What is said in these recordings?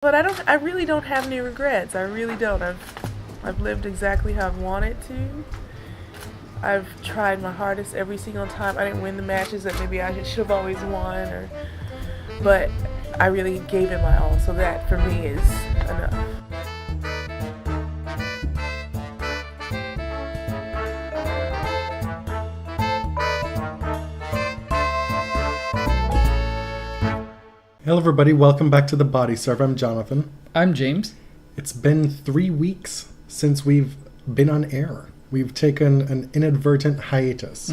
But I really don't have any regrets. I really don't. I've lived exactly how I've wanted to. I've tried my hardest every single time. I didn't win the matches that maybe I should have always won, but I really gave it my all. So that for me is enough. Hello everybody, welcome back to The Body Serve. I'm Jonathan. I'm James. It's been 3 weeks since we've been on air. We've taken an inadvertent hiatus.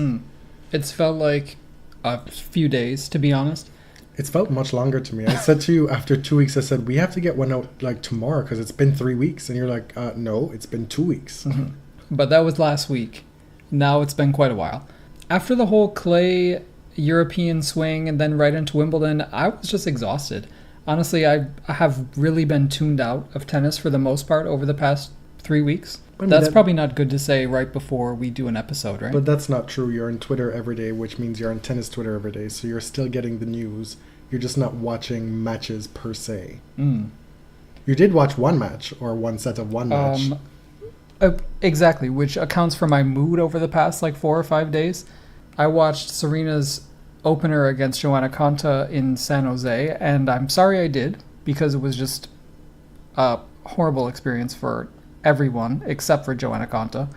It's felt like a few days, to be honest. It's felt much longer to me. I said to you after 2 weeks, I said, we have to get one out like tomorrow because it's been 3 weeks. And you're like, no, it's been 2 weeks. Mm-hmm. But that was last week. Now it's been quite a while. After the whole clay European swing and then right into Wimbledon, I was just exhausted. Honestly, I have really been tuned out of tennis for the most part over the past 3 weeks. That's probably not good to say right before we do an episode, right? But that's not true. You're on Twitter every day, which means you're on tennis Twitter every day, so you're still getting the news. You're just not watching matches per se. You did watch one match, or one set of one match. Exactly, which accounts for my mood over the past 4 or 5 days. I watched Serena's opener against Jo Konta in San Jose, and I'm sorry I did, because it was just a horrible experience for everyone except for Jo Konta.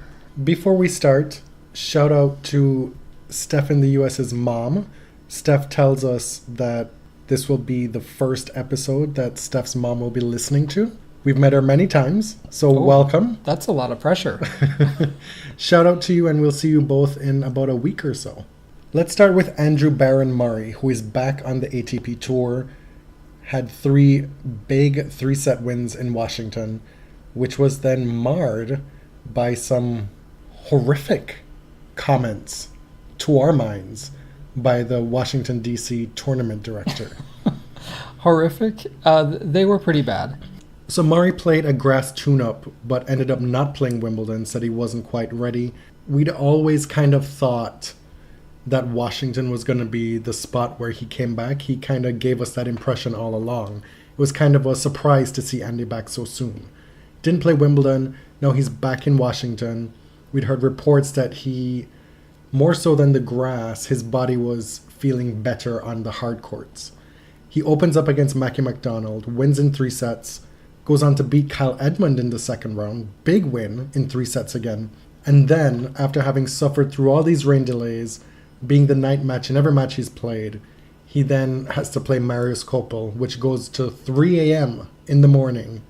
Before we start, shout out to Steph in the US's mom. Steph tells us that this will be the first episode that Steph's mom will be listening to. We've met her many times, so welcome. That's a lot of pressure. Shout out to you, and we'll see you both in about a week or so. Let's start with Andrew Barron Murray, who is back on the ATP Tour. Had 3 big 3-set wins in Washington, which was then marred by some horrific comments, to our minds, by the Washington, D.C. tournament director. Horrific? They were pretty bad. So Murray played a grass tune-up, but ended up not playing Wimbledon, said he wasn't quite ready. We'd always kind of thought that Washington was going to be the spot where he came back. He kind of gave us that impression all along. It was kind of a surprise to see Andy back so soon. Didn't play Wimbledon. Now he's back in Washington. We'd heard reports that he, more so than the grass, his body was feeling better on the hard courts. He opens up against Mackie McDonald, wins in 3 sets, goes on to beat Kyle Edmund in the second round. Big win in 3 sets again. And then, after having suffered through all these rain delays, being the night match in every match he's played, he then has to play Marius Copel, which goes to 3 a.m. in the morning,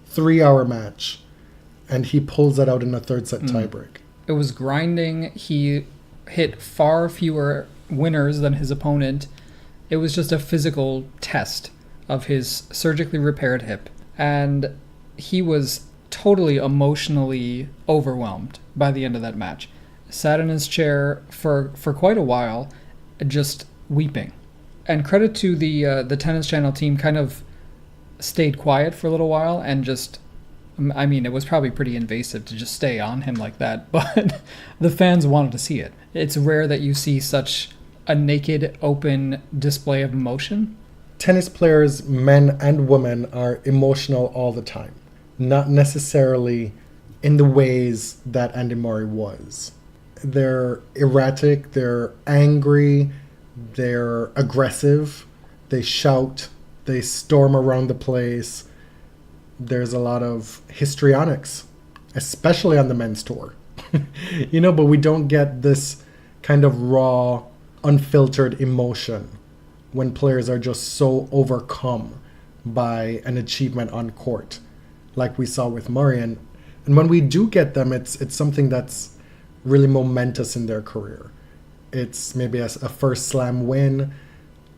3-hour match, and he pulls that out in a 3rd set tiebreak. It was grinding. He hit far fewer winners than his opponent. It was just a physical test of his surgically repaired hip, and he was totally emotionally overwhelmed by the end of that match. Sat in his chair for quite a while, just weeping. And credit to the Tennis Channel team, kind of stayed quiet for a little while and just, I mean, it was probably pretty invasive to just stay on him like that, but the fans wanted to see it. It's rare that you see such a naked, open display of emotion. Tennis players, men and women, are emotional all the time. Not necessarily in the ways that Andy Murray was. They're erratic, they're angry, they're aggressive, they shout, they storm around the place. There's a lot of histrionics, especially on the men's tour. But we don't get this kind of raw, unfiltered emotion when players are just so overcome by an achievement on court, like we saw with Murray. And when we do get them, it's something that's really momentous in their career. It's maybe a first slam win,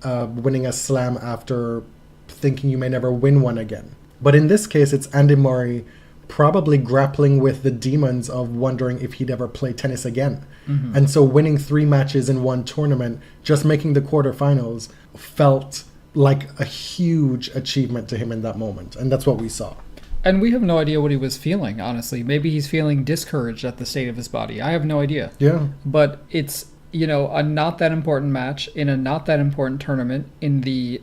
winning a slam after thinking you may never win one again. But in this case, it's Andy Murray probably grappling with the demons of wondering if he'd ever play tennis again. Mm-hmm. And so winning 3 matches in one tournament, just making the quarterfinals, felt like a huge achievement to him in that moment. And that's what we saw. And we have no idea what he was feeling, honestly. Maybe he's feeling discouraged at the state of his body. I have no idea. Yeah. But it's, a not that important match in a not that important tournament in the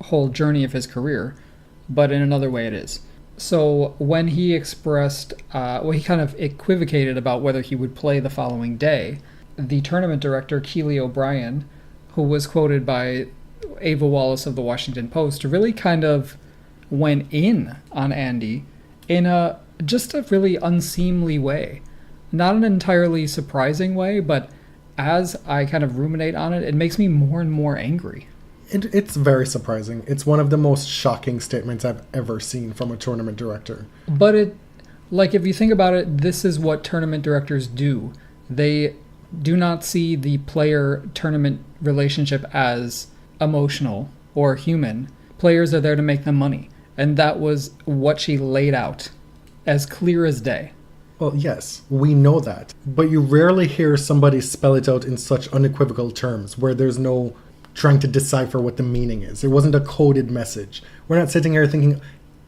whole journey of his career. but in another way it is. So when he expressed, he kind of equivocated about whether he would play the following day, the tournament director, Keely O'Brien, who was quoted by Ava Wallace of the Washington Post, really kind of went in on Andy in just a really unseemly way. Not an entirely surprising way, but as I kind of ruminate on it, it makes me more and more angry. It's very surprising. It's one of the most shocking statements I've ever seen from a tournament director. But if you think about it, this is what tournament directors do. They do not see the player-tournament relationship as emotional or human. Players are there to make them money. And that was what she laid out, as clear as day. Well, yes, we know that. But you rarely hear somebody spell it out in such unequivocal terms, where there's no trying to decipher what the meaning is. It wasn't a coded message. We're not sitting here thinking,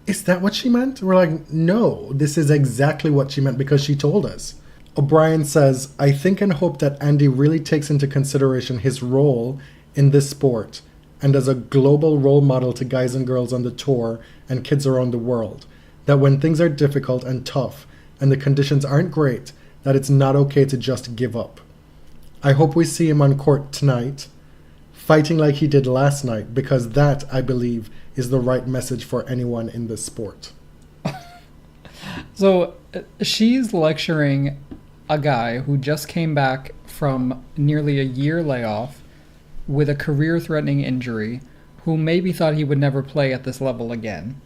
is that what she meant? We're like, no, this is exactly what she meant because she told us. O'Brien says, I think and hope that Andy really takes into consideration his role in this sport and as a global role model to guys and girls on the tour and kids around the world, that when things are difficult and tough and the conditions aren't great, that it's not okay to just give up. I hope we see him on court tonight, fighting like he did last night, because that, I believe, is the right message for anyone in this sport. So she's lecturing a guy who just came back from nearly a year layoff with a career-threatening injury, who maybe thought he would never play at this level again,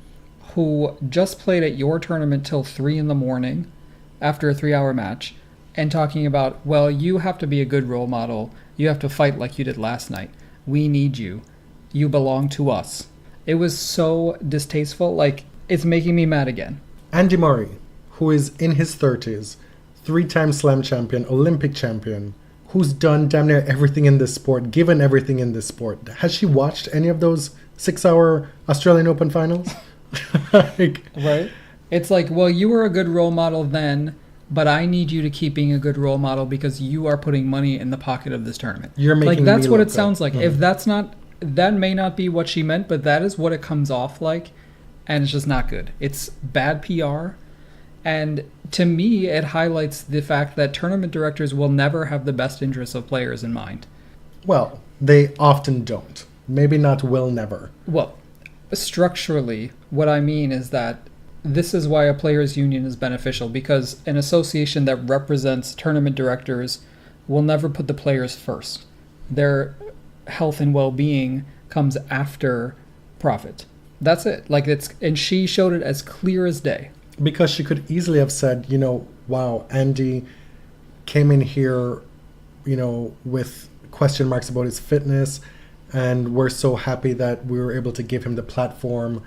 who just played at your tournament till 3 a.m. after a 3-hour match, and talking about, well, you have to be a good role model. You have to fight like you did last night. We need you. You belong to us. It was so distasteful. Like, it's making me mad again. Andy Murray, who is in his 30s, 3-time slam champion, Olympic champion, who's done damn near everything in this sport, given everything in this sport. Has she watched any of those 6-hour Australian Open finals? Right? It's like, well, you were a good role model then, but I need you to keep being a good role model because you are putting money in the pocket of this tournament. You're making that's me what look it sounds good. like. If that's not, that may not be what she meant, but that is what it comes off like, and it's just not good. It's bad PR, and to me, it highlights the fact that tournament directors will never have the best interests of players in mind. Well, they often don't. Maybe not will never. Well, structurally, what I mean is that this is why a players' union is beneficial, because an association that represents tournament directors will never put the players first. Their health and well-being comes after profit. That's it. And she showed it as clear as day. Because she could easily have said, wow, Andy came in here, with question marks about his fitness, and we're so happy that we were able to give him the platform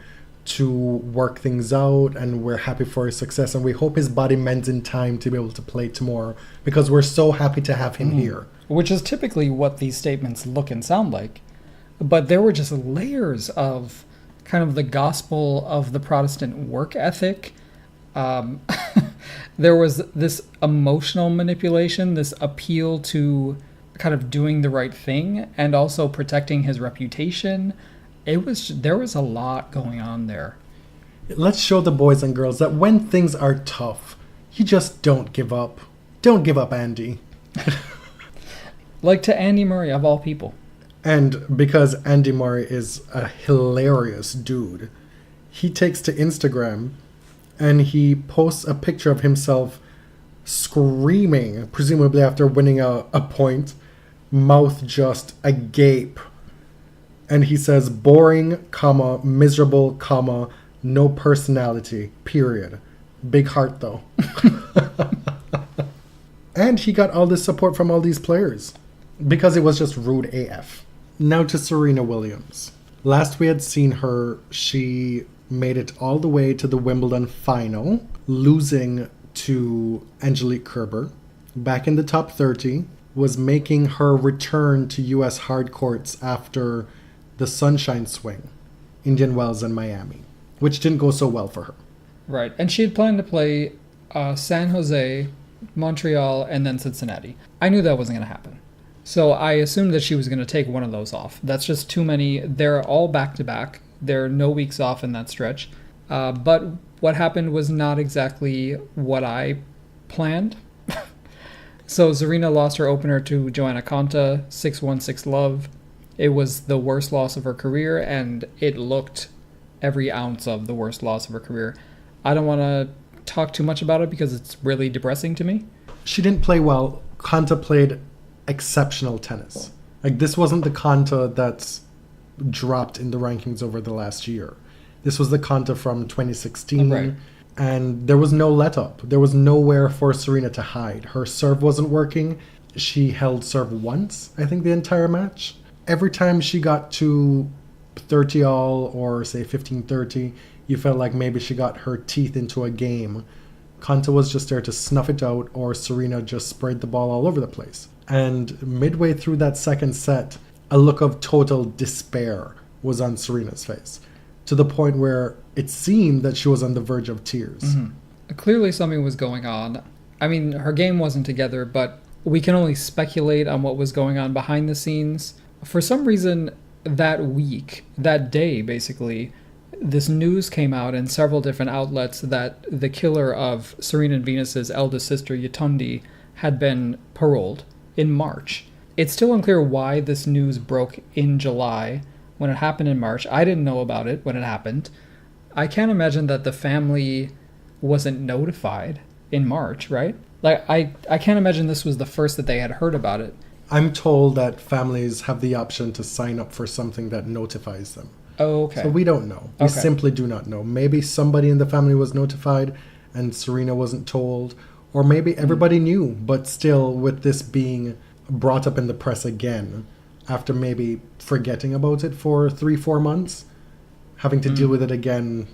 to work things out, and we're happy for his success, and we hope his body mends in time to be able to play tomorrow, because we're so happy to have him here. Which is typically what these statements look and sound like. But there were just layers of kind of the gospel of the Protestant work ethic. There was this emotional manipulation, this appeal to kind of doing the right thing and also protecting his reputation. There was a lot going on there. Let's show the boys and girls that when things are tough, you just don't give up. Don't give up, Andy. Like to Andy Murray, of all people. And because Andy Murray is a hilarious dude, he takes to Instagram and he posts a picture of himself screaming, presumably after winning a point, mouth just agape. And he says, boring, comma, miserable, comma, no personality, period. Big heart, though. And he got all this support from all these players because it was just rude AF. Now to Serena Williams. Last we had seen her, she made it all the way to the Wimbledon final, losing to Angelique Kerber. Back in the top 30, was making her return to U.S. hard courts after the Sunshine Swing, Indian Wells and Miami, which didn't go so well for her. Right, and she had planned to play San Jose, Montreal, and then Cincinnati. I knew that wasn't going to happen. So I assumed that she was going to take one of those off. That's just too many. They're all back-to-back There are no weeks off in that stretch. But what happened was not exactly what I planned. So Serena lost her opener to Jo Konta, 6-1, 6-love. It was the worst loss of her career, and it looked every ounce of the worst loss of her career. I don't want to talk too much about it because it's really depressing to me. She didn't play well. Konta played exceptional tennis. Like, this wasn't the Konta that's dropped in the rankings over the last year. This was the Konta from 2016. Right. And there was no let-up. There was nowhere for Serena to hide. Her serve wasn't working. She held serve once, I think, the entire match. Every time she got to 30-all or, say, 15-30, you felt like maybe she got her teeth into a game. Konta was just there to snuff it out, or Serena just sprayed the ball all over the place. And midway through that second set, a look of total despair was on Serena's face, to the point where it seemed that she was on the verge of tears. Mm-hmm. Clearly something was going on. I mean, her game wasn't together, but we can only speculate on what was going on behind the scenes. For some reason, that week, that day, basically, this news came out in several different outlets that the killer of Serena and Venus's eldest sister, Yetundi, had been paroled in March. It's still unclear why this news broke in July when it happened in March. I didn't know about it when it happened. I can't imagine that the family wasn't notified in March, right? Like, I can't imagine this was the first that they had heard about it. I'm told that families have the option to sign up for something that notifies them. Oh, okay. So we don't know. We simply do not know. Maybe somebody in the family was notified and Serena wasn't told. Or maybe everybody knew, but still, with this being brought up in the press again, after maybe forgetting about it for 3-4 months, having to deal with it again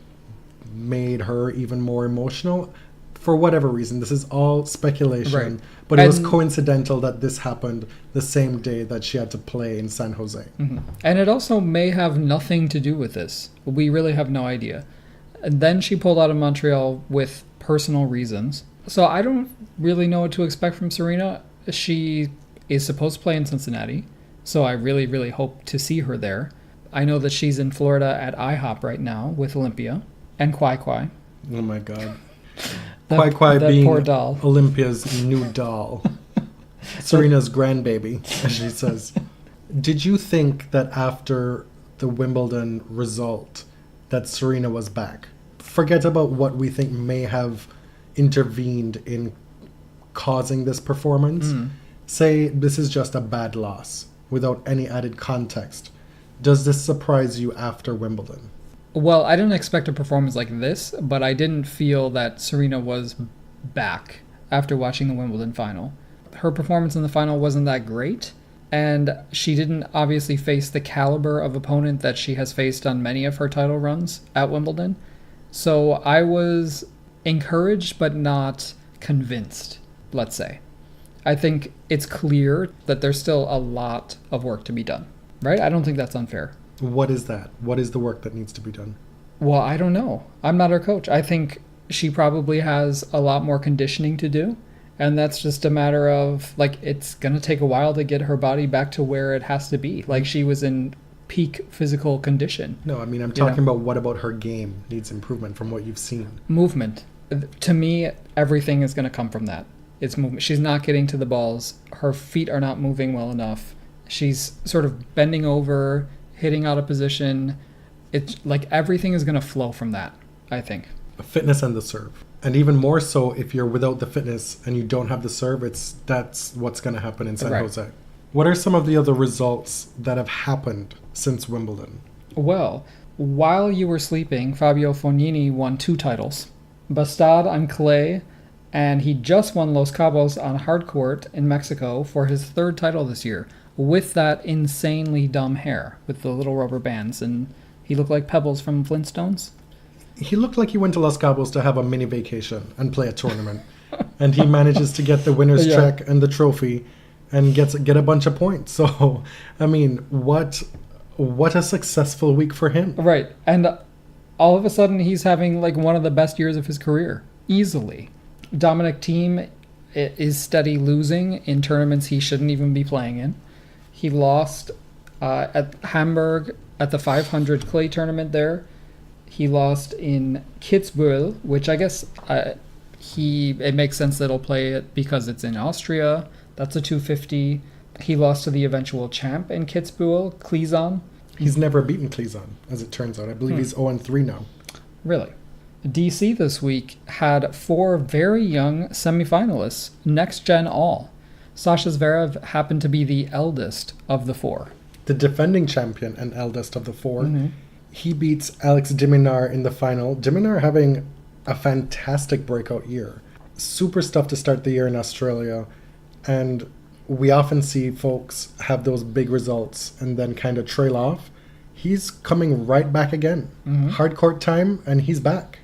made her even more emotional. For whatever reason, this is all speculation, right. But it was coincidental that this happened the same day that she had to play in San Jose. Mm-hmm. And it also may have nothing to do with this. We really have no idea. And then she pulled out of Montreal with personal reasons. So I don't really know what to expect from Serena. She is supposed to play in Cincinnati, so I really, really hope to see her there. I know that she's in Florida at IHOP right now with Olympia and Kwai Kwai. Oh my God. Kwai Kwai being poor doll. Olympia's new doll. Serena's grandbaby, as she says. Did you think that after the Wimbledon result that Serena was back? Forget about what we think may have intervened in causing this performance. Say this is just a bad loss without any added context. Does this surprise you after Wimbledon? Well, I didn't expect a performance like this, but I didn't feel that Serena was back after watching the Wimbledon final. Her performance in the final wasn't that great, and she didn't obviously face the caliber of opponent that she has faced on many of her title runs at Wimbledon. So I was encouraged but not convinced, let's say. I think it's clear that there's still a lot of work to be done, right? I don't think that's unfair. What is that? What is the work that needs to be done? Well, I don't know. I'm not her coach. I think she probably has a lot more conditioning to do. And that's just a matter of, like, it's going to take a while to get her body back to where it has to be. Like, she was in peak physical condition. No, I mean, I'm talking about what about her game needs improvement from what you've seen? Movement. To me, everything is going to come from that. It's movement. She's not getting to the balls. Her feet are not moving well enough. She's sort of bending over, hitting out of position. It's like everything is going to flow from that, I think. Fitness and the serve. And even more so if you're without the fitness and you don't have the serve, that's what's going to happen in San Jose. What are some of the other results that have happened since Wimbledon? Well, while you were sleeping, Fabio Fognini won 2 titles. Bastad on clay, and he just won Los Cabos on hard court in Mexico for his 3rd title this year, with that insanely dumb hair with the little rubber bands, and he looked like Pebbles from Flintstones. He looked like he went to Los Cabos to have a mini vacation and play a tournament. And he manages to get the winner's check and the trophy and get a bunch of points. So, I mean, what a successful week for him. Right. And all of a sudden he's having like one of the best years of his career. Easily. Dominic Thiem is steady losing in tournaments he shouldn't even be playing in. He lost at Hamburg at the 500 clay tournament there. He lost in Kitzbühel, which I guess it makes sense that he'll play it because it's in Austria. That's a 250. He lost to the eventual champ in Kitzbühel, Klizan. He's never beaten Klizan, as it turns out. I believe he's 0-3 now. Really? DC this week had 4 very young semifinalists, next gen all. Sasha Zverev happened to be the eldest of the 4. The defending champion and eldest of the 4. He beats Alex de Minaur in the final. De Minaur having a fantastic breakout year. Super stuff to start the year in Australia. And we often see folks have those big results and then kind of trail off. He's coming right back again. Hard court time, and he's back.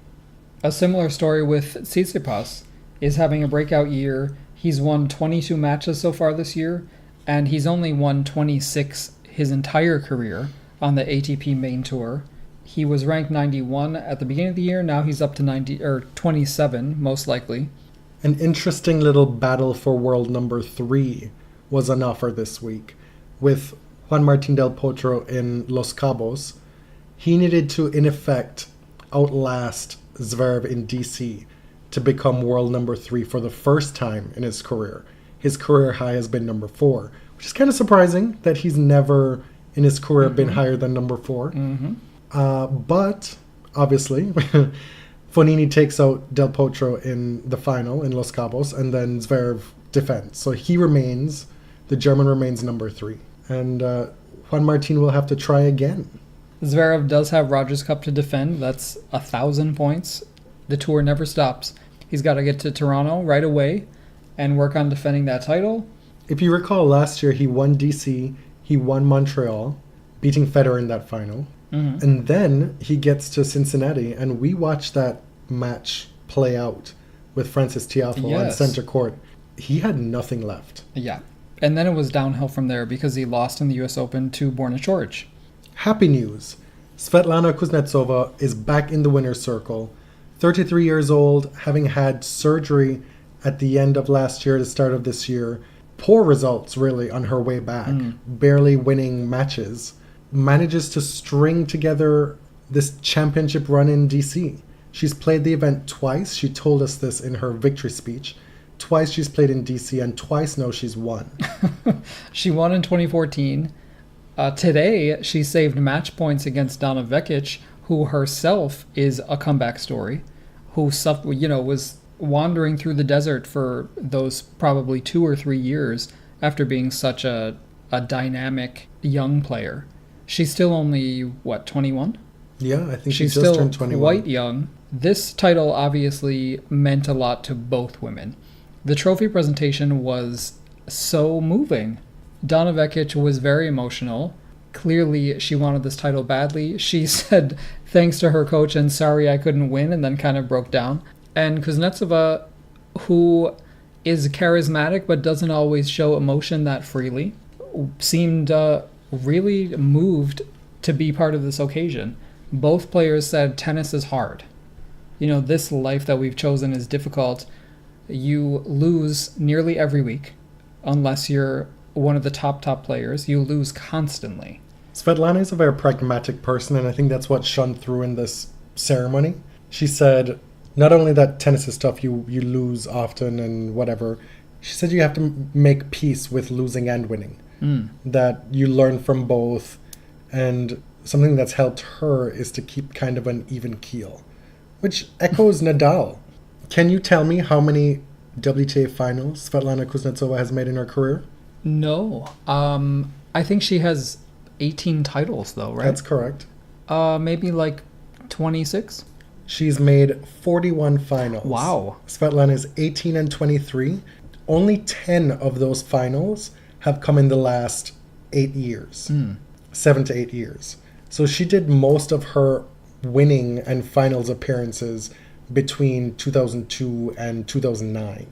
A similar story with Tsitsipas. Is having a breakout year. He's won 22 matches so far this year, and he's only won 26 his entire career on the ATP main tour. He was ranked 91 at the beginning of the year. Now he's up to 27, most likely. An interesting little battle for world number 3 was on offer this week. With Juan Martín del Potro in Los Cabos, he needed to, in effect, outlast Zverev in DC to become world number 3 for the first time in his career. His career high has been number 4, which is kind of surprising that he's never in his career been higher than number 4. But, obviously, Fognini takes out Del Potro in the final in Los Cabos, and then Zverev defends. So the German remains number 3. And Juan Martín will have to try again. Zverev does have Rogers Cup to defend. That's 1,000 points. The tour never stops. He's got to get to Toronto right away and work on defending that title. If you recall, last year he won DC, he won Montreal, beating Federer in that final. And then he gets to Cincinnati, and we watched that match play out with Francis Tiafoe on center court. He had nothing left. Yeah. And then it was downhill from there because he lost in the US Open to Borna Coric. Happy news. Svetlana Kuznetsova is back in the winner's circle. 33 years old, having had surgery at the end of last year, the start of this year. Poor results, really, on her way back. Barely winning matches. Manages to string together this championship run in DC. She's played the event twice. She told us this in her victory speech. Twice she's played in DC, and twice now she's won. She won in 2014. Today, she saved match points against Donna Vekic, who herself is a comeback story, who was wandering through the desert for those probably 2 or 3 years after being such a dynamic young player. She's still only, 21? Yeah, I think she's she just still turned 21. Quite young. This title obviously meant a lot to both women. The trophy presentation was so moving. Donna Vekic was very emotional. Clearly, she wanted this title badly. She said thanks to her coach and sorry I couldn't win, and then kind of broke down. And Kuznetsova, who is charismatic but doesn't always show emotion that freely, seemed really moved to be part of this occasion. Both players said tennis is hard. This life that we've chosen is difficult. You lose nearly every week, unless you're one of the top players. You lose constantly. Svetlana is a very pragmatic person, and I think that's what shone through in this ceremony. She said not only that tennis is tough, you lose often and whatever. She said you have to make peace with losing and winning. That you learn from both, and something that's helped her is to keep kind of an even keel, which echoes Nadal. Can you tell me how many WTA finals Svetlana Kuznetsova has made in her career? No. I think she has 18 titles, though, right? That's correct. Maybe 26? She's made 41 finals. Wow. Svetlana is 18 and 23. Only 10 of those finals have come in the last 8 years. 7 to 8 years. So she did most of her winning and finals appearances between 2002 and 2009.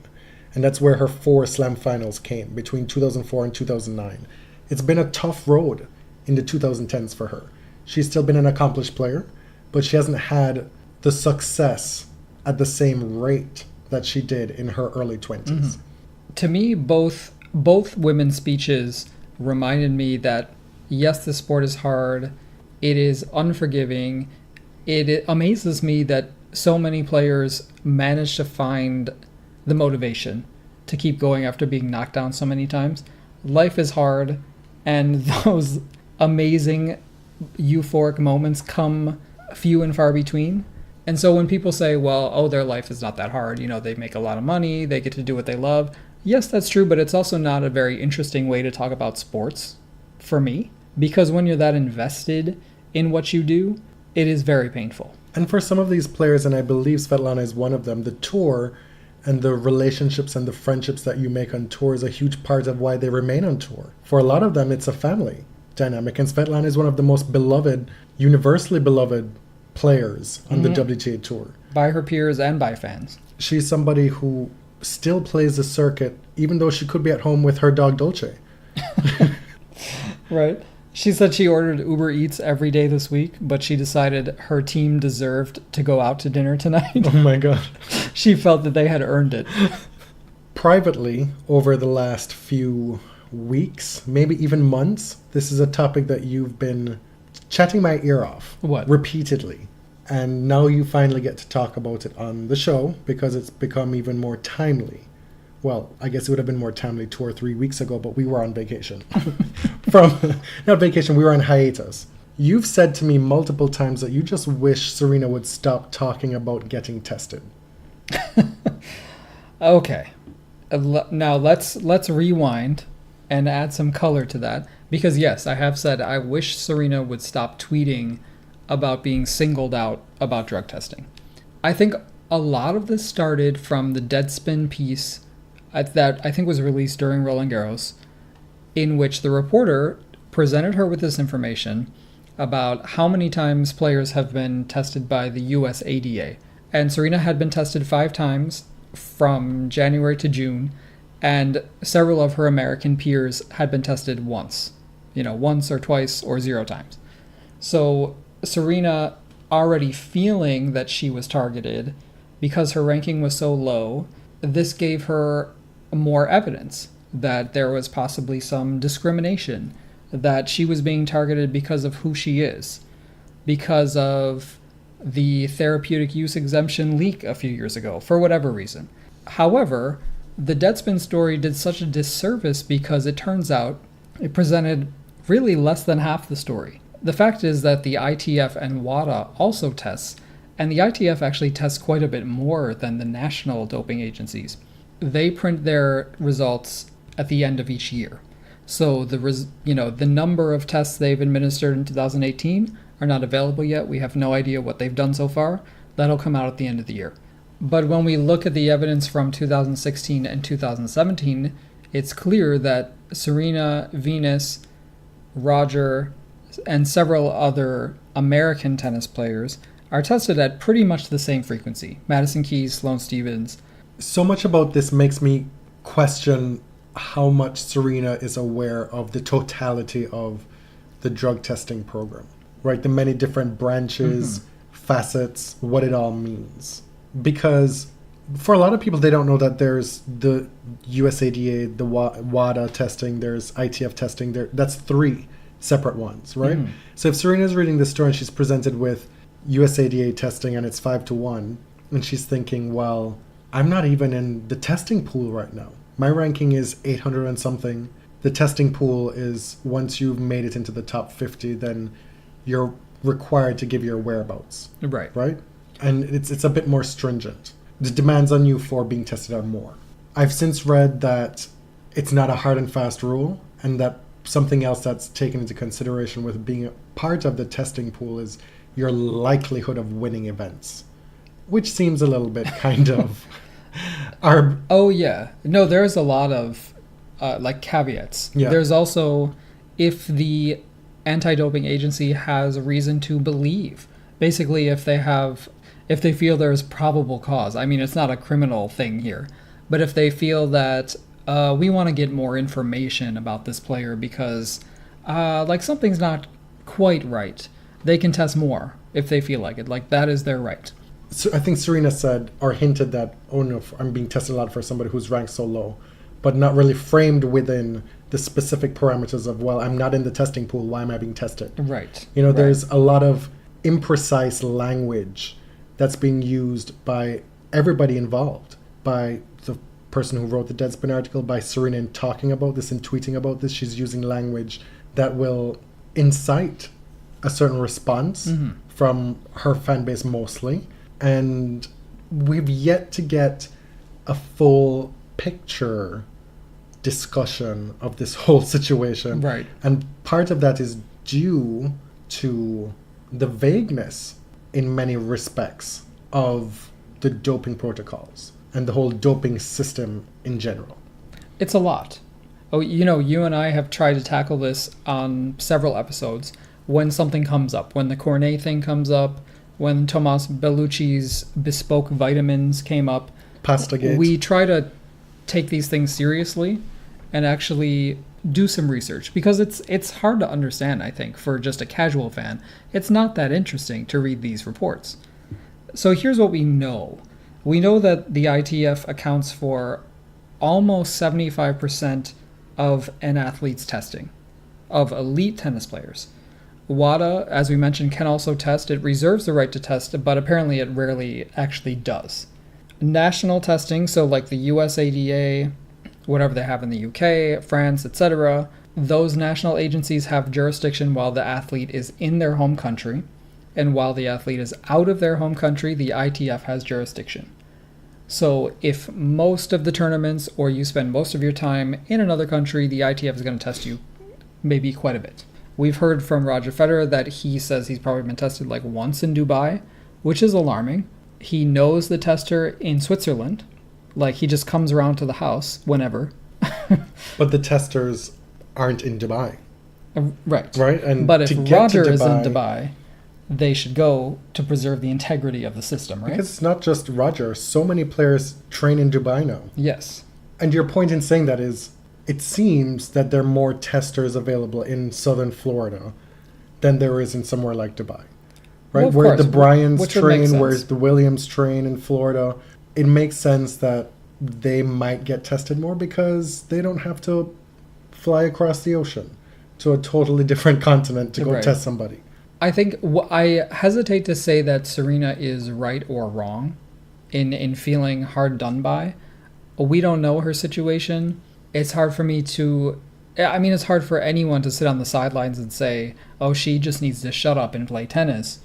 And that's where her 4 slam finals came, between 2004 and 2009. It's been a tough road in the 2010s for her. She's still been an accomplished player, but she hasn't had the success at the same rate that she did in her early 20s. To me, both women's speeches reminded me that, yes, the sport is hard. It is unforgiving. It amazes me that so many players manage to find the motivation to keep going after being knocked down so many times. Life is hard, and those amazing euphoric moments come few and far between. And so when people say, well, oh, their life is not that hard, they make a lot of money, they get to do what they love. Yes, that's true, but it's also not a very interesting way to talk about sports for me, because when you're that invested in what you do, it is very painful. And for some of these players, and I believe Svetlana is one of them, the tour and the relationships and the friendships that you make on tour is a huge part of why they remain on tour. For a lot of them, it's a family dynamic, and Svetlana is one of the most beloved, universally beloved players on the WTA tour. By her peers and by fans. She's somebody who still plays the circuit, even though she could be at home with her dog Dolce. Right. She said she ordered Uber Eats every day this week, but she decided her team deserved to go out to dinner tonight. Oh my God. She felt that they had earned it. Privately, over the last few weeks, maybe even months, this is a topic that you've been chatting my ear off. What? Repeatedly. And now you finally get to talk about it on the show because it's become even more timely. Well, I guess it would have been more timely 2 or 3 weeks ago, but we were on vacation. Not vacation, we were on hiatus. You've said to me multiple times that you just wish Serena would stop talking about getting tested. Okay. Now let's rewind and add some color to that. Because yes, I have said I wish Serena would stop tweeting about being singled out about drug testing. I think a lot of this started from the Deadspin piece that I think was released during Roland Garros, in which the reporter presented her with this information about how many times players have been tested by the USADA. And Serena had been tested 5 times from January to June, and several of her American peers had been tested once. Once or twice or 0 times. So Serena, already feeling that she was targeted because her ranking was so low, this gave her more evidence that there was possibly some discrimination, that she was being targeted because of who she is, because of the therapeutic use exemption leak a few years ago, for whatever reason. However, the Deadspin story did such a disservice because it turns out it presented really less than half the story. The fact is that the ITF and WADA also tests, and the ITF actually tests quite a bit more than the national doping agencies. They print their results at the end of each year. So the number of tests they've administered in 2018 are not available yet. We have no idea what they've done so far. That'll come out at the end of the year. But when we look at the evidence from 2016 and 2017, it's clear that Serena, Venus, Roger, and several other American tennis players are tested at pretty much the same frequency. Madison Keys, Sloane Stephens. So much about this makes me question how much Serena is aware of the totality of the drug testing program, right? The many different branches, facets, what it all means. Because for a lot of people, they don't know that there's the USADA, the WADA testing, there's ITF testing. That's 3 separate ones, right? So if Serena's reading this story and she's presented with USADA testing and it's 5-1, and she's thinking, well, I'm not even in the testing pool right now. My ranking is 800 and something. The testing pool is once you've made it into the top 50, then you're required to give your whereabouts. Right? And it's a bit more stringent. The demands on you for being tested are more. I've since read that it's not a hard and fast rule, and that something else that's taken into consideration with being a part of the testing pool is your likelihood of winning events, which seems a little bit kind of... Oh, yeah. No, there's a lot of caveats. Yeah. There's also if the anti-doping agency has reason to believe. Basically, if they feel there's probable cause. I mean, it's not a criminal thing here. But if they feel that we want to get more information about this player because something's not quite right, they can test more if they feel like it. That is their right. So I think Serena said or hinted that, oh no, I'm being tested a lot for somebody who's ranked so low, but not really framed within the specific parameters of, well, I'm not in the testing pool, why am I being tested? Right. You know, Right. there's a lot of imprecise language that's being used by everybody involved, by the person who wrote the Deadspin article, by Serena in talking about this and tweeting about this. She's using language that will incite a certain response from her fan base mostly. And we've yet to get a full picture discussion of this whole situation. Right. And part of that is due to the vagueness in many respects of the doping protocols and the whole doping system in general. It's a lot. Oh, you know, you and I have tried to tackle this on several episodes. When something comes up, when the Cornet thing comes up, when Tomas Bellucci's bespoke vitamins came up, Pastagate. we try to take these things seriously and actually do some research, because it's hard to understand, I think, for just a casual fan. It's not that interesting to read these reports. So here's what we know. We know that the ITF accounts for almost 75% of an athlete's testing, of elite tennis players. WADA, as we mentioned, can also test. It reserves the right to test, but apparently it rarely actually does. National testing, so like the USADA, whatever they have in the UK, France, etc., those national agencies have jurisdiction while the athlete is in their home country, and while the athlete is out of their home country, the ITF has jurisdiction. So if most of the tournaments, or you spend most of your time in another country, the ITF is going to test you maybe quite a bit. We've heard from Roger Federer that he says he's probably been tested like once in Dubai, which is alarming. He knows the tester in Switzerland. Like, he just comes around to the house whenever. But the testers aren't in Dubai. Right. Right? And but if to get Roger to is in Dubai- Dubai, they should go to preserve the integrity of the system, right? Because it's not just Roger. So many players train in Dubai now. Yes. And your point in saying that is, it seems that there are more testers available in southern Florida than there is in somewhere like Dubai. Right? Well, of where course, the Bryans which would make train, where sense. the Williams train in Florida. It makes sense that they might get tested more because they don't have to fly across the ocean to a totally different continent to go Right. test somebody. I think I hesitate to say that Serena is right or wrong in feeling hard done by. We don't know her situation. It's hard for me to... I mean, it's hard for anyone to sit on the sidelines and say, oh, she just needs to shut up and play tennis.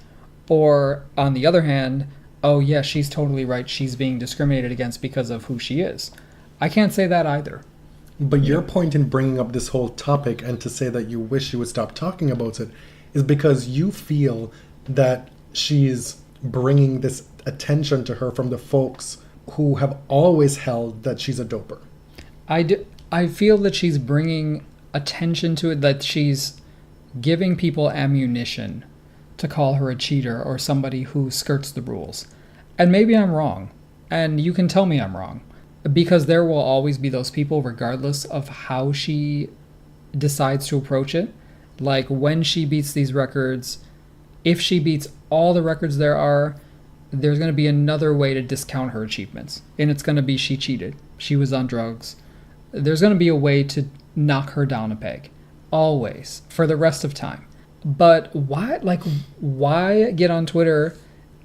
Or, on the other hand, oh, yeah, she's totally right. She's being discriminated against because of who she is. I can't say that either. But your point in bringing up this whole topic and to say that you wish you would stop talking about it is because you feel that she's bringing this attention to her from the folks who have always held that she's a doper. I feel that she's bringing attention to it, that she's giving people ammunition to call her a cheater or somebody who skirts the rules. And maybe I'm wrong, and you can tell me I'm wrong, because there will always be those people regardless of how she decides to approach it. Like, when she beats these records, if she beats all the records there are, there's going to be another way to discount her achievements. And it's going to be she cheated. She was on drugs. There's going to be a way to knock her down a peg. Always. For the rest of time. But why get on Twitter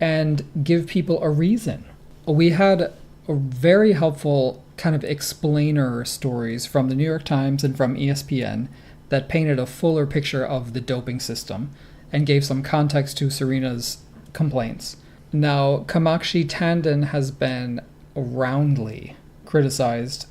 and give people a reason? We had a very helpful kind of explainer stories from the New York Times and from ESPN that painted a fuller picture of the doping system and gave some context to Serena's complaints. Now, Kamakshi Tandon has been roundly criticized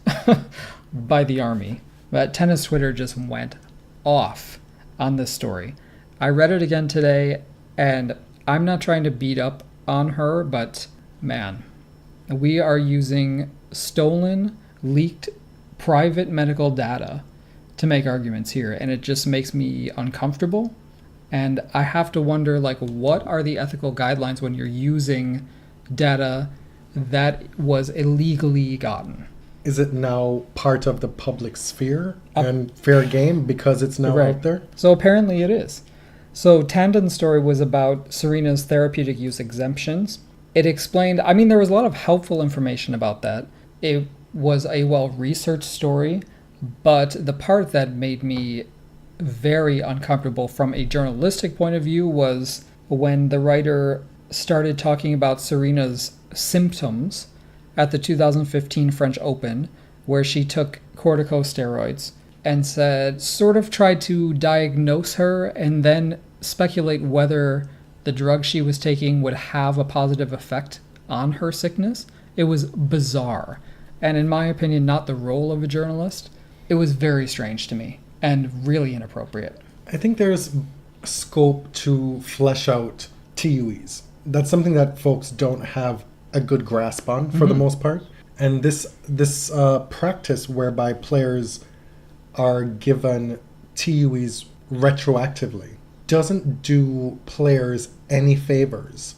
by the army, but tennis Twitter just went off on this story. I read it again today, and I'm not trying to beat up on her, but man, we are using stolen, leaked, private medical data to make arguments here, and it just makes me uncomfortable. And I have to wonder, like, what are the ethical guidelines when you're using data that was illegally gotten? Is it now part of the public sphere and fair game because it's now Right. out there? So apparently it is. So Tandon's story was about Serena's therapeutic use exemptions. It explained, I mean, there was a lot of helpful information about that. It was a well-researched story But the part that made me very uncomfortable from a journalistic point of view was when the writer started talking about Serena's symptoms at the 2015 French Open, where she took corticosteroids and tried to diagnose her and then speculate whether the drug she was taking would have a positive effect on her sickness. It was bizarre. And in my opinion, not the role of a journalist. It was very strange to me and really inappropriate. I think there's scope to flesh out TUEs. That's something that folks don't have a good grasp on for the most part. And this practice whereby players are given TUEs retroactively doesn't do players any favors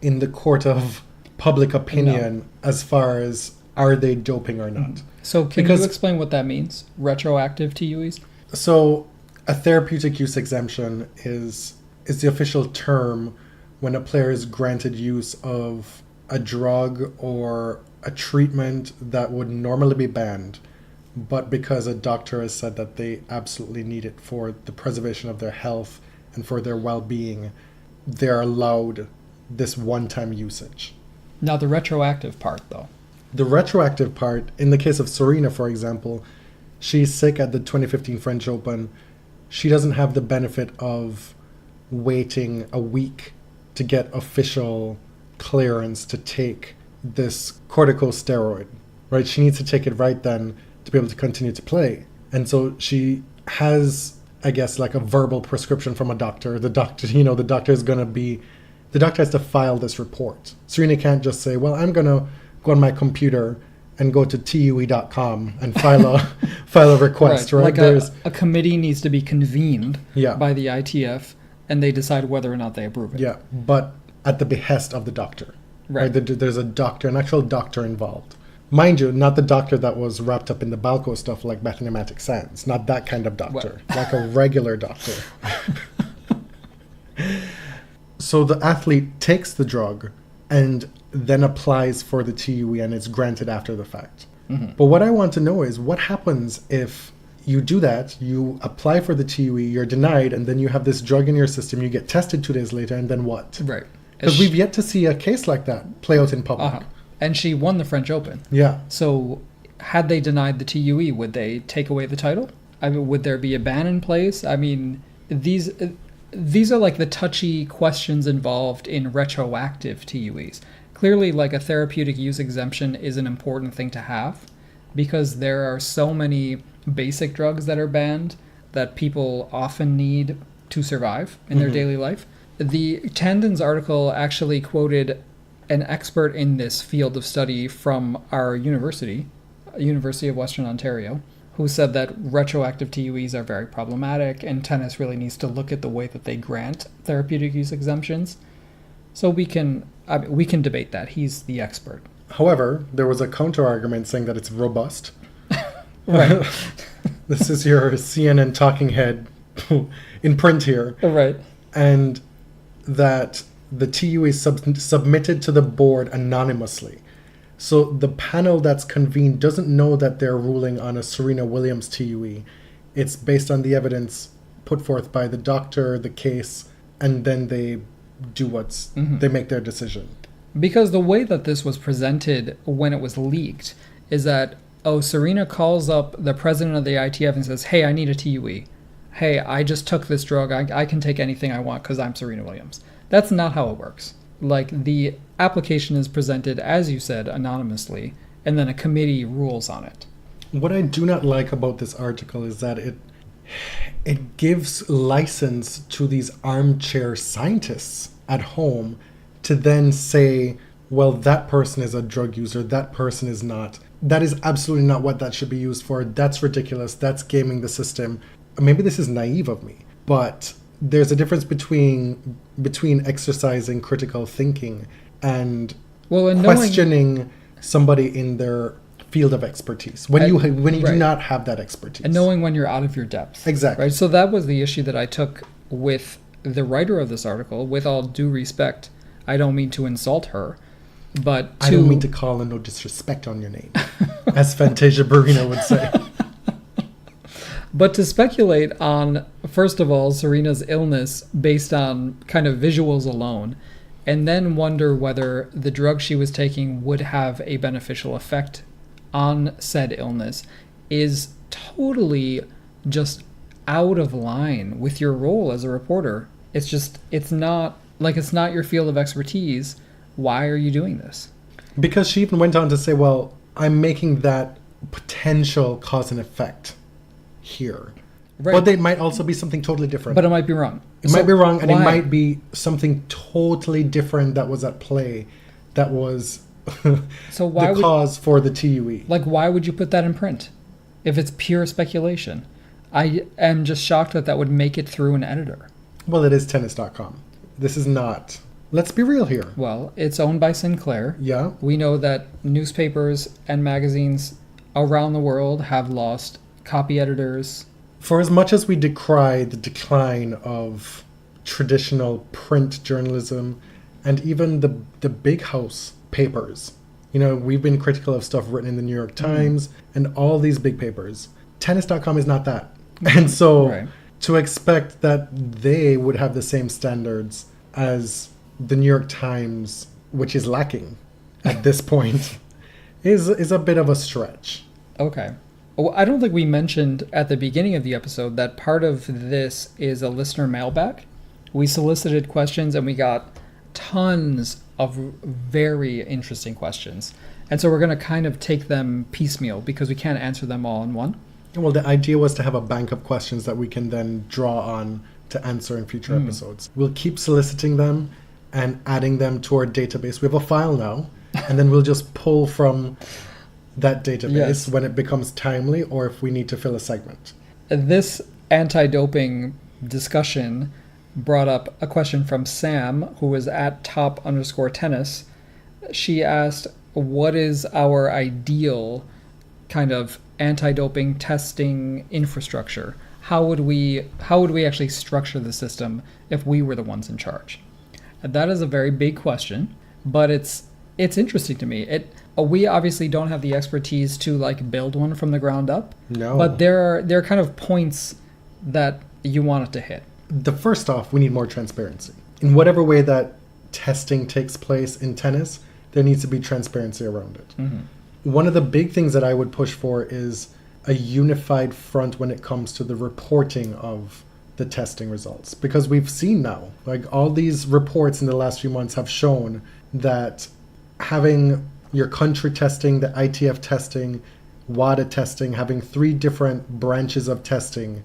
in the court of public opinion as far as are they doping or not. So can you explain what that means? Retroactive TUEs? So a therapeutic use exemption is the official term when a player is granted use of a drug or a treatment that would normally be banned, but because a doctor has said that they absolutely need it for the preservation of their health and for their well-being, they're allowed this one-time usage. Now the retroactive part, though. The retroactive part, in the case of Serena, for example, she's sick at the 2015 French Open. She doesn't have the benefit of waiting a week to get official clearance to take this corticosteroid, right? She needs to take it right then to be able to continue to play. And so she has, I guess, like a verbal prescription from a doctor. The doctor has to file this report. Serena can't just say, well, I'm going to go on my computer and go to TUE.com and file a request, right? Like a committee needs to be convened by the ITF, and they decide whether or not they approve it. Yeah, but at the behest of the doctor. Right? There's a doctor, an actual doctor involved. Mind you, not the doctor that was wrapped up in the Balco stuff like Bethany Matic Sands. Not that kind of doctor. Like a regular doctor. So the athlete takes the drug and then applies for the TUE and it's granted after the fact. But what I want to know is what happens if you do that, you apply for the TUE, you're denied, and then you have this drug in your system, you get tested 2 days later, and then what? Right. Because we've yet to see a case like that play out in public. And she won the French Open. Yeah. So had they denied the TUE, would they take away the title? I mean, would there be a ban in place? I mean, these are like the touchy questions involved in retroactive TUEs. Clearly, like a therapeutic use exemption is an important thing to have because there are so many basic drugs that are banned that people often need to survive in their daily life. The Tandon's article actually quoted an expert in this field of study from our University of Western Ontario, who said that retroactive TUEs are very problematic and tennis really needs to look at the way that they grant therapeutic use exemptions. So we can debate that. He's the expert. However, there was a counter-argument saying that it's robust. Right. This is your CNN talking head in print here. Right. And that the TUE is submitted to the board anonymously. So the panel that's convened doesn't know that they're ruling on a Serena Williams TUE. It's based on the evidence put forth by the doctor, the case, and then they do they make their decision. Because the way that this was presented when it was leaked is that, Serena calls up the president of the ITF and says, hey, I need a TUE. Hey, I just took this drug. I can take anything I want because I'm Serena Williams. That's not how it works. Like, the application is presented, as you said, anonymously, and then a committee rules on it. What I do not like about this article is that it gives license to these armchair scientists at home to then say, well, that person is a drug user, that person is not. That is absolutely not what that should be used for. That's ridiculous. That's gaming the system. Maybe this is naive of me, but there's a difference between exercising critical thinking and questioning somebody in their field of expertise when you do not have that expertise, and knowing when you're out of your depth. Exactly. Right. So that was the issue that I took with the writer of this article. With all due respect, I don't mean to insult her, but I don't mean to call no disrespect on your name, as Fantasia Barrina would say. But to speculate on, first of all, Serena's illness based on kind of visuals alone, and then wonder whether the drug she was taking would have a beneficial effect on said illness is totally just out of line with your role as a reporter. It's not your field of expertise. Why are you doing this? Because she even went on to say, well, I'm making that potential cause and effect here. Right. But they might also be something totally different. But it might be wrong. It might be wrong, and why? it might be something totally different that was at play, that was So why the cause for the TUE. Like, why would you put that in print if it's pure speculation? I am just shocked that would make it through an editor. Well, it is tennis.com. This is not... Let's be real here. Well, it's owned by Sinclair. Yeah. We know that newspapers and magazines around the world have lost copy editors. For as much as we decry the decline of traditional print journalism and even the big house papers, we've been critical of stuff written in the New York Times and all these big papers. Tennis.com is not that. And so Right. to expect that they would have the same standards as the New York Times, which is lacking at this point, is a bit of a stretch. Okay. Well, I don't think we mentioned at the beginning of the episode that part of this is a listener mailbag. We solicited questions and we got tons of very interesting questions. And so we're going to kind of take them piecemeal because we can't answer them all in one. Well, the idea was to have a bank of questions that we can then draw on to answer in future episodes. We'll keep soliciting them and adding them to our database. We have a file now, and then we'll just pull from that database Yes. when it becomes timely or if we need to fill a segment. This anti-doping discussion brought up a question from Sam, who was at top_tennis. She asked, what is our ideal kind of anti-doping testing infrastructure? How would we actually structure the system if we were the ones in charge? And that is a very big question, but it's interesting to me. We obviously don't have the expertise to build one from the ground up. No. But there are kind of points that you want it to hit. The first off, we need more transparency. In whatever way that testing takes place in tennis, there needs to be transparency around it. Mm-hmm. One of the big things that I would push for is a unified front when it comes to the reporting of the testing results. Because we've seen now, all these reports in the last few months have shown that having your country testing, the ITF testing, WADA testing, having 3 different branches of testing,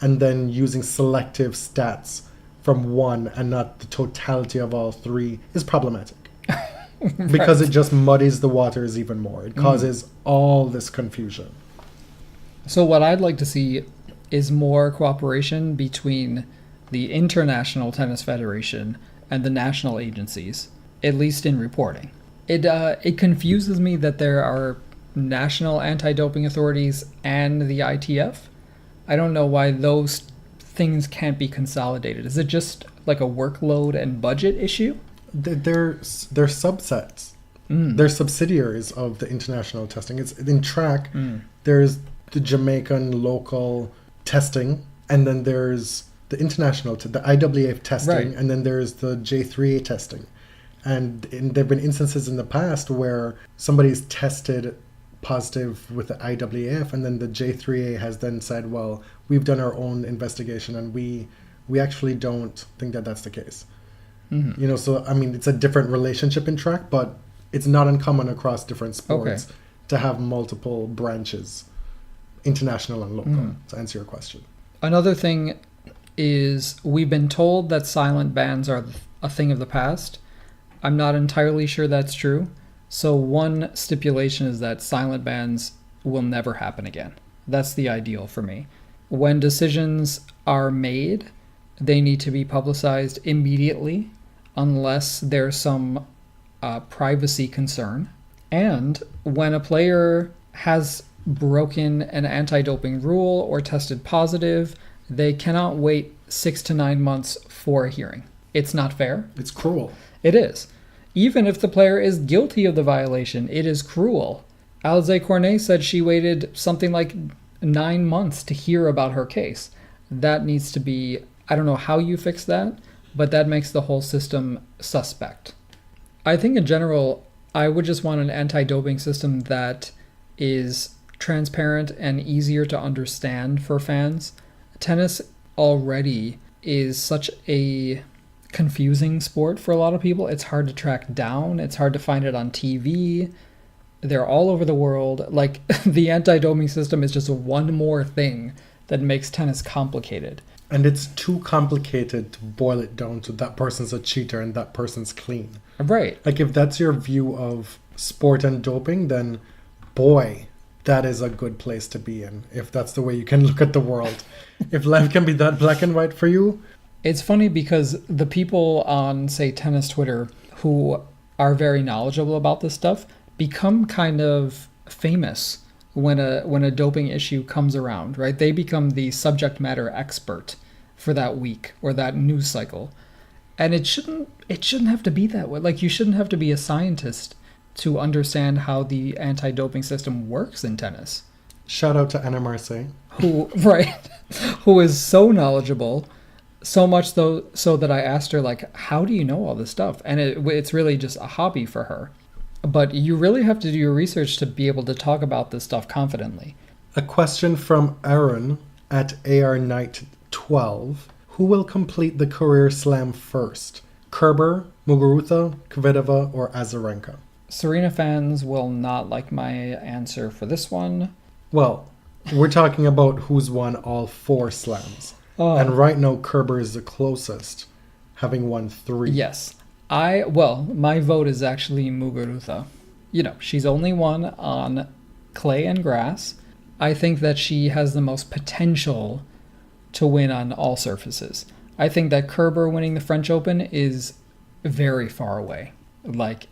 and then using selective stats from one and not the totality of all 3 is problematic. Because it just muddies the waters even more. It causes all this confusion. So what I'd like to see is more cooperation between the International Tennis Federation and the national agencies, at least in reporting. It confuses me that there are national anti-doping authorities and the ITF. I don't know why those things can't be consolidated. Is it just like a workload and budget issue? They're subsets. They're subsidiaries of the international testing. It's in track. There's the Jamaican local testing, and then there's the international, the IAAF testing, Right. and then there's the J3A testing. And there have been instances in the past where somebody's tested positive with the IAAF, and then the J3A has then said, well, we've done our own investigation, and we actually don't think that that's the case. Mm-hmm. So, I mean, it's a different relationship in track, but it's not uncommon across different sports to have multiple branches, international and local, to answer your question. Another thing is we've been told that silent bans are a thing of the past. I'm not entirely sure that's true. So one stipulation is that silent bans will never happen again. That's the ideal for me. When decisions are made, they need to be publicized immediately unless there's some privacy concern. And when a player has broken an anti-doping rule or tested positive, they cannot wait 6 to 9 months for a hearing. It's not fair. It's cruel. It is. Even if the player is guilty of the violation, it is cruel. Alize Cornet said she waited something like 9 months to hear about her case. That needs to be, I don't know how you fix that, but that makes the whole system suspect. I think in general, I would just want an anti-doping system that is transparent and easier to understand for fans. Tennis already is such a confusing sport for a lot of people. It's hard to track down. It's hard to find it on TV. They're all over the world. Like, the anti-doping system is just one more thing that makes tennis complicated. And it's too complicated to boil it down to that person's a cheater and that person's clean. Right. Like, if that's your view of sport and doping, then boy, that is a good place to be in, if that's the way you can look at the world. If life can be that black and white for you. It's funny because the people on, say, tennis Twitter who are very knowledgeable about this stuff become kind of famous when a doping issue comes around, right? They become the subject matter expert for that week or that news cycle. And it shouldn't have to be that way. Like, you shouldn't have to be a scientist to understand how the anti-doping system works in tennis. Shout out to Anna Marseille. Who is so knowledgeable, so much so that I asked her, like, how do you know all this stuff? And it's really just a hobby for her. But you really have to do your research to be able to talk about this stuff confidently. A question from Arun at ARKnight12. Who will complete the career slam first? Kerber, Muguruza, Kvitova, or Azarenka? Serena fans will not like my answer for this one. Well, we're talking about who's won all 4 slams. And right now, Kerber is the closest, having won 3. Yes. My vote is actually Muguruza. You know, she's only won on clay and grass. I think that she has the most potential to win on all surfaces. I think that Kerber winning the French Open is very far away. Like,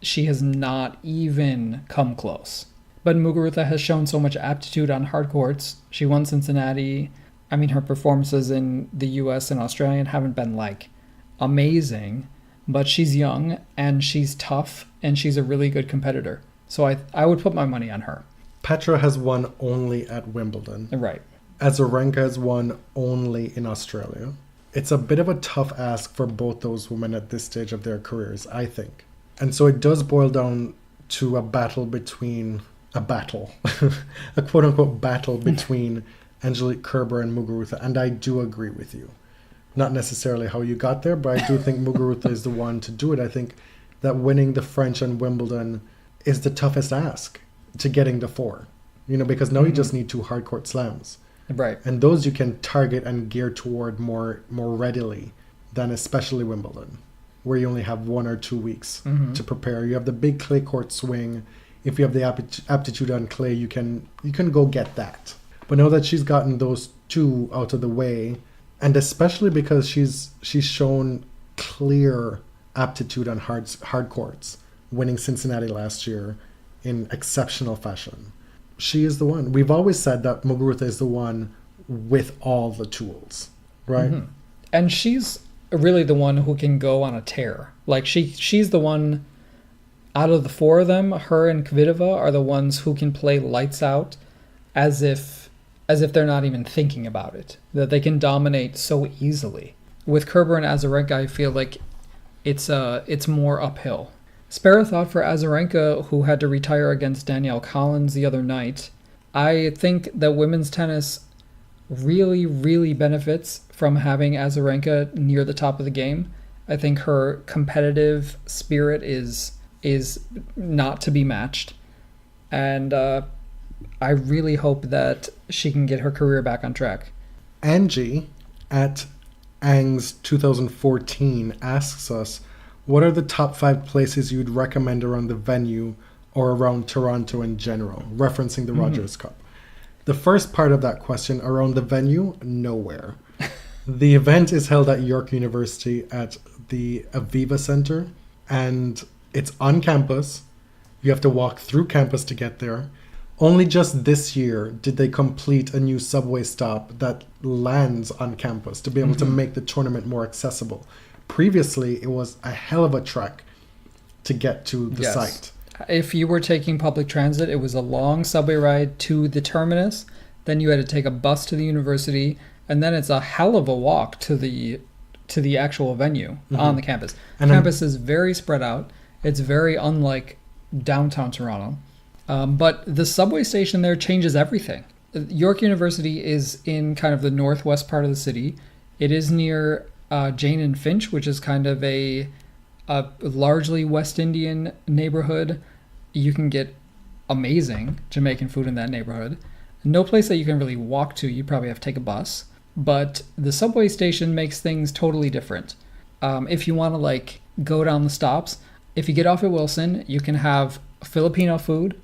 she has not even come close. But Muguruza has shown so much aptitude on hard courts. She won Cincinnati. I mean, her performances in the US and Australian haven't been, like, amazing. But she's young, and she's tough, and she's a really good competitor. So I would put my money on her. Petra has won only at Wimbledon. Right. Azarenka has won only in Australia. It's a bit of a tough ask for both those women at this stage of their careers, I think. And so it does boil down to a quote-unquote battle between Angelique Kerber and Muguruza. And I do agree with you. Not necessarily how you got there, but I do think Muguruza is the one to do it. I think that winning the French and Wimbledon is the toughest ask to getting the 4. You know, because now you just need 2 hard court slams. Right. And those you can target and gear toward more readily than especially Wimbledon, where you only have 1 or 2 weeks to prepare. You have the big clay court swing. If you have the aptitude on clay, you can go get that. But now that she's gotten those 2 out of the way, and especially because she's shown clear aptitude on hard courts, winning Cincinnati last year in exceptional fashion. She is the one. We've always said that Muguruza is the one with all the tools, right? Mm-hmm. And she's really the one who can go on a tear. Like, she's the one out of the 4 of them. Her and Kvitova are the ones who can play lights out as if they're not even thinking about it, that they can dominate so easily. With Kerber and Azarenka, I feel like it's more uphill. Spare a thought for Azarenka, who had to retire against Danielle Collins the other night. I think that women's tennis really, really benefits from having Azarenka near the top of the game. I think her competitive spirit is not to be matched. And I really hope that she can get her career back on track. Angie at Ang's 2014 asks us, what are the top 5 places you'd recommend around the venue or around Toronto in general, referencing the Rogers Cup? The first part of that question, around the venue, nowhere. The event is held at York University at the Aviva Center, and it's on campus. You have to walk through campus to get there. Only just this year did they complete a new subway stop that lands on campus to be able to make the tournament more accessible. Previously, it was a hell of a trek to get to the site. If you were taking public transit, it was a long subway ride to the terminus, then you had to take a bus to the university, and then it's a hell of a walk to the actual venue on the campus. And campus is very spread out. It's very unlike downtown Toronto. But the subway station there changes everything. York University is in kind of the northwest part of the city. It is near Jane and Finch, which is kind of a largely West Indian neighborhood. You can get amazing Jamaican food in that neighborhood. No place that you can really walk to. You probably have to take a bus. But the subway station makes things totally different. If you want to like go down the stops, if you get off at Wilson, you can have Filipino food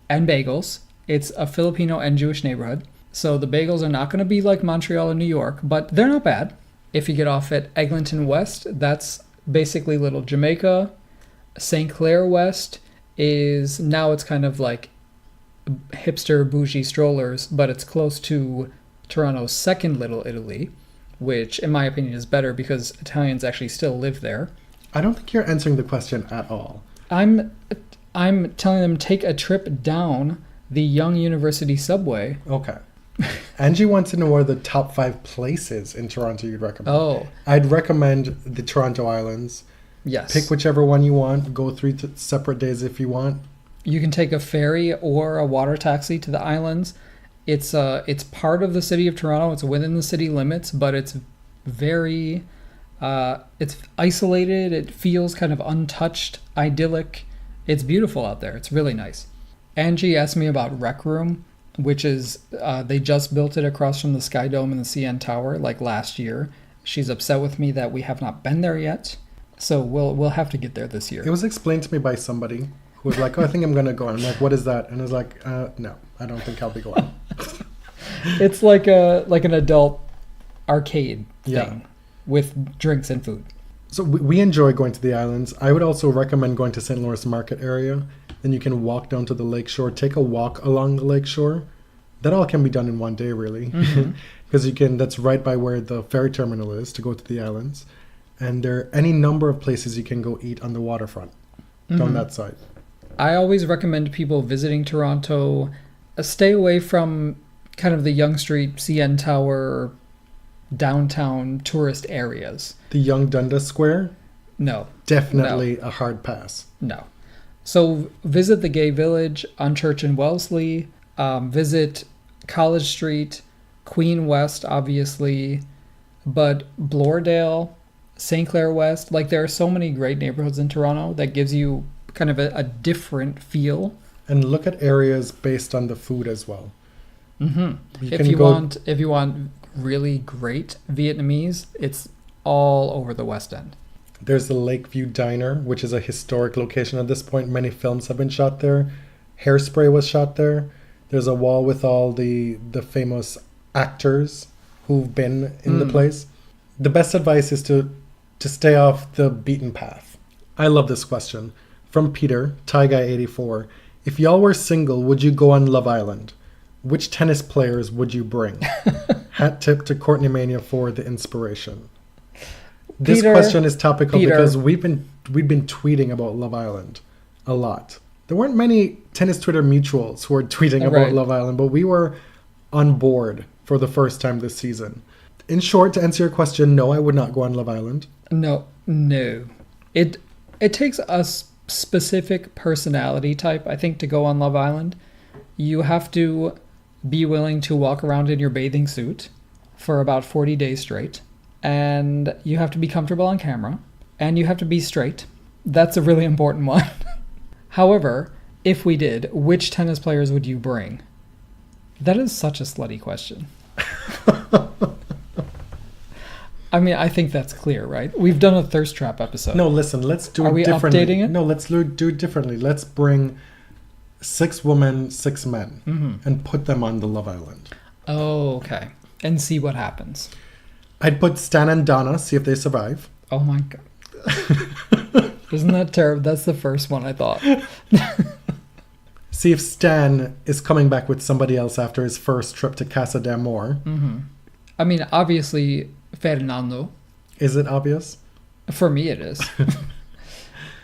and bagels. It's a Filipino and Jewish neighborhood. So the bagels are not going to be like Montreal or New York, but they're not bad. If you get off at Eglinton West, that's basically Little Jamaica. St. Clair West is, now it's kind of like hipster bougie strollers, but it's close to Toronto's second Little Italy, which in my opinion is better because Italians actually still live there. I don't think you're answering the question at all. I'm telling them take a trip down the Yonge University subway. Okay. Angie wants to know what are the top 5 places in Toronto you'd recommend. Oh. I'd recommend the Toronto Islands. Yes. Pick whichever one you want. Go 3 separate days if you want. You can take a ferry or a water taxi to the islands. It's part of the city of Toronto. It's within the city limits, but it's very it's isolated. It feels kind of untouched, idyllic. It's beautiful out there. It's really nice. Angie asked me about Rec Room, which is they just built it across from the Sky Dome and the CN Tower like last year. She's upset with me that we have not been there yet, so we'll have to get there this year. It was explained to me by somebody who was like, "Oh, I think I'm gonna go." I'm like, "What is that?" And I was like, "No, I don't think I'll be going." It's like an adult arcade thing with drinks and food. So we enjoy going to the islands. I would also recommend going to St. Lawrence Market area. Then you can walk down to the lakeshore, take a walk along the lakeshore. That all can be done in one day, really. Because that's right by where the ferry terminal is to go to the islands. And there are any number of places you can go eat on the waterfront down that side. I always recommend people visiting Toronto, stay away from kind of the Yonge Street, CN Tower, downtown tourist areas. The Yonge Dundas Square? No. Definitely a hard pass. No. So visit the Gay Village on Church and Wellesley. Visit College Street, Queen West, obviously, but Bloordale, St. Clair West. Like there are so many great neighborhoods in Toronto that gives you kind of a different feel. And look at areas based on the food as well. If you want really great Vietnamese, it's all over the West End. There's the Lakeview Diner, which is a historic location at this point. Many films have been shot there. Hairspray was shot there. There's a wall with all the famous actors who've been in the place. The best advice is to stay off the beaten path. I love this question. From Peter, TieGuy84. If y'all were single, would you go on Love Island? Which tennis players would you bring? Hat tip to Courtney Mania for the inspiration. This question is topical because we've been tweeting about Love Island a lot. There weren't many tennis Twitter mutuals who were tweeting about Love Island, but we were on board for the first time this season. In short, to answer your question, no, I would not go on Love Island. No. It takes a specific personality type, I think, to go on Love Island. You have to be willing to walk around in your bathing suit for about 40 days straight. And you have to be comfortable on camera. And you have to be straight. That's a really important one. However, if we did, which tennis players would you bring? That is such a slutty question. I mean, I think that's clear, right? We've done a thirst trap episode. No, listen, let's do it differently. Are we updating it? No, let's do it differently. Let's bring 6 women, 6 men, and put them on the Love Island. Oh, okay. And see what happens. I'd put Stan and Donna, see if they survive. Oh my God. Isn't that terrible? That's the first one I thought. See if Stan is coming back with somebody else after his first trip to Casa d'Amor. I mean, obviously, Fernando. Is it obvious? For me, it is.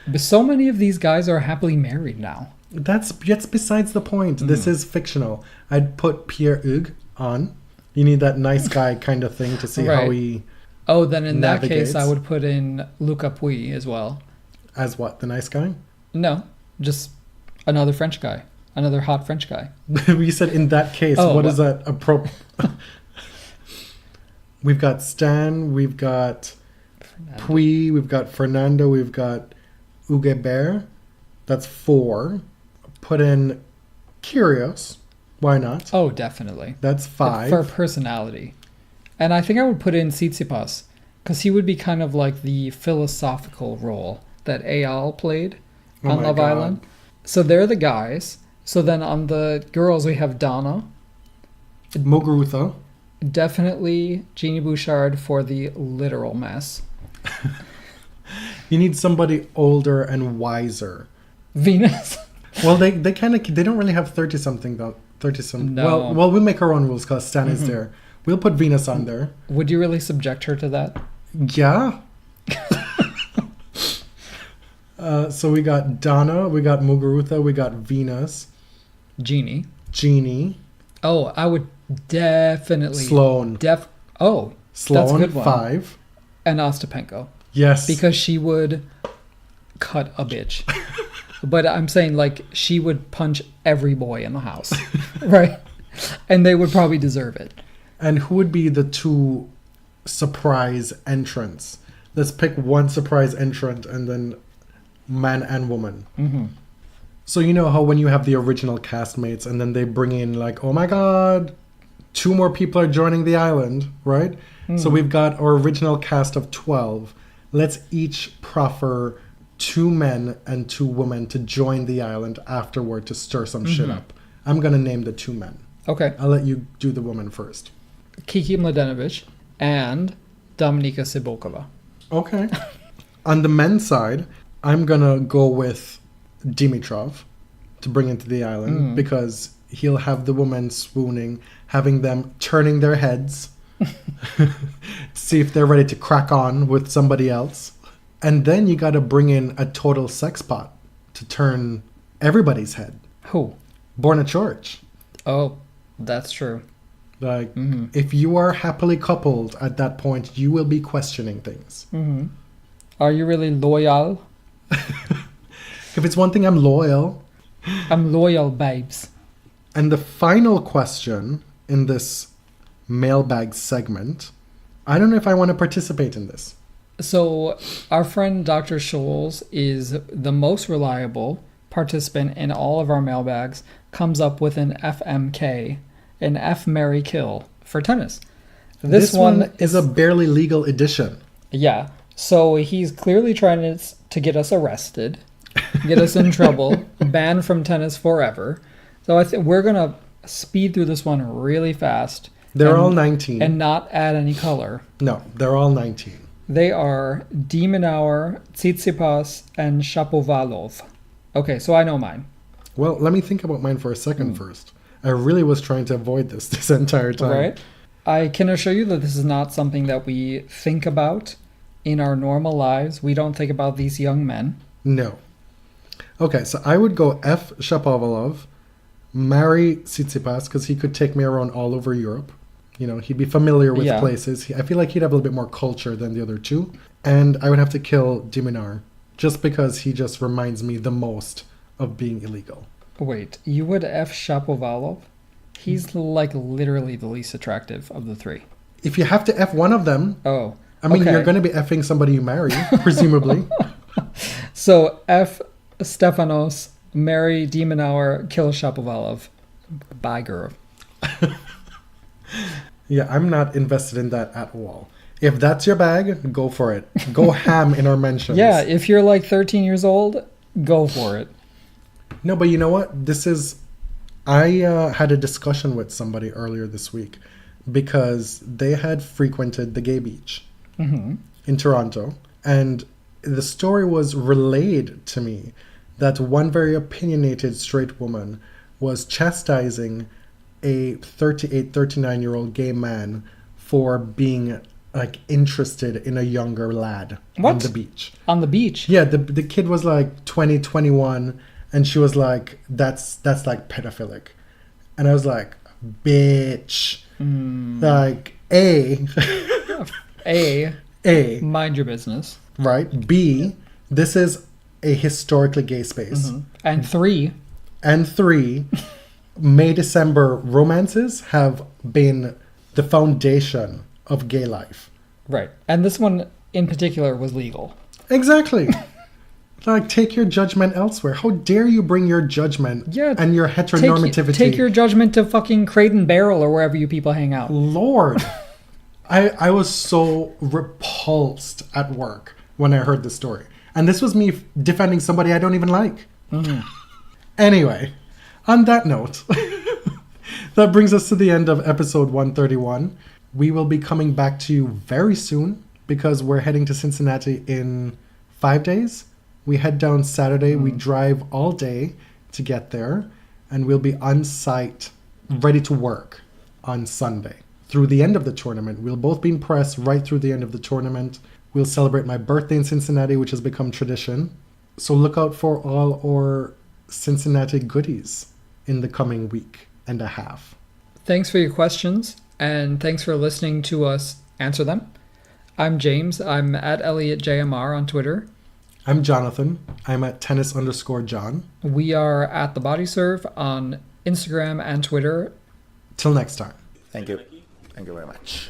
But so many of these guys are happily married now. That's besides the point. This is fictional. I'd put Pierre Hugues on. You need that nice guy kind of thing to see how Right. he Oh, then in that navigates. case, I would put in Luca Puy as well. As what, the nice guy? No, just another French guy. Another hot French guy. You said in that case. Oh, What is that? We've got Stan. We've got Puy. We've got Fernando. We've got Huguebert. That's 4. Put in Kyrgios. Why not? Oh, definitely. That's 5. For personality. And I think I would put in Tsitsipas, because he would be kind of like the philosophical role that Eyal played Oh on my Love God. Island. So they're the guys. So then on the girls, we have Donna. Muguruza. Definitely Jeannie Bouchard for the literal mess. You need somebody older and wiser. Venus. Well, they don't really have 30 something though. 30 something. No. Well, we'll make our own rules because Stan is there. We'll put Venus on there. Would you really subject her to that? Yeah. So we got Donna, we got Muguruza, we got Venus, Jeannie. Jeannie, Oh, I would definitely. Sloane. That's a Sloane, good one. 5. And Ostapenko. Yes. Because she would cut a bitch. But I'm saying, like, she would punch every boy in the house. Right? And they would probably deserve it. And who would be the 2 surprise entrants? Let's pick one surprise entrant and then man and woman. Mm-hmm. So you know how when you have the original castmates and then they bring in like, oh my God, 2 more people are joining the island, right? So we've got our original cast of 12. Let's each proffer 2 men and 2 women to join the island afterward to stir some shit up. I'm going to name the 2 men. Okay. I'll let you do the woman first. Kiki Mladenovic and Dominika Sibokova. Okay. On the men's side, I'm going to go with Dimitrov to bring into the island because he'll have the women swooning, having them turning their heads to see if they're ready to crack on with somebody else. And then you got to bring in a total sex pot to turn everybody's head. Who? Born a Church. Oh, that's true. Like, if you are happily coupled at that point, you will be questioning things. Are you really loyal? If it's one thing, I'm loyal. I'm loyal, babes. And the final question in this mailbag segment, I don't know if I want to participate in this. So our friend Dr. Sholz is the most reliable participant in all of our mailbags, comes up with an FMK, an F, Marry, Kill for tennis. This one is a barely legal edition. Yeah. So he's clearly trying to get us arrested, get us in trouble, banned from tennis forever. So I think we're going to speed through this one really fast. They're all 19. And not add any color. No, they're all 19. They are Demonauer, Tsitsipas, and Shapovalov. Okay, so I know mine. Well, let me think about mine for a second first. I really was trying to avoid this entire time. Right? I can assure you that this is not something that we think about in our normal lives. We don't think about these young men. No. Okay, so I would go F. Shapovalov, marry Tsitsipas, because he could take me around all over Europe. You know, he'd be familiar with places. I feel like he'd have a little bit more culture than the other 2. And I would have to kill Diminar, just because he just reminds me the most of being illegal. Wait, you would F Shapovalov? He's like literally the least attractive of the 3. If you have to F one of them, Oh, I mean, okay. you're going to be effing somebody you marry, presumably. So F Stefanos, marry Demonauer, kill Shapovalov. Bye, girl. Yeah, I'm not invested in that at all. If that's your bag, go for it. Go ham in our mentions. Yeah, if you're like 13 years old, go for it. No, but you know what? I had a discussion with somebody earlier this week because they had frequented the gay beach in Toronto. And the story was relayed to me that one very opinionated straight woman was chastising a 38, 39-year-old gay man for being like interested in a younger lad on the beach. On the beach? Yeah, the kid was like 20, 21, And she was like, that's like pedophilic. And I was like, bitch. Like, A, mind your business. right? B, this is a historically gay space. And 3, And 3, May-December romances have been the foundation of gay life. right. And this one in particular was legal. Exactly. Like, take your judgment elsewhere. How dare you bring your judgment and your heteronormativity? Take your judgment to fucking Crate and Barrel or wherever you people hang out. Lord. I was so repulsed at work when I heard this story. And this was me defending somebody I don't even like. Anyway, on that note, that brings us to the end of episode 131. We will be coming back to you very soon because we're heading to Cincinnati in 5 days. We head down Saturday. We drive all day to get there. And we'll be on site, ready to work on Sunday. Through the end of the tournament. We'll both be in press right through the end of the tournament. We'll celebrate my birthday in Cincinnati, which has become tradition. So look out for all our Cincinnati goodies in the coming week and a half. Thanks for your questions, and thanks for listening to us answer them. I'm James. I'm at ElliotJMR on Twitter. I'm Jonathan. I'm at tennis_John. We are at The Body Serve on Instagram and Twitter. Till next time. Thank you. Thank you very much.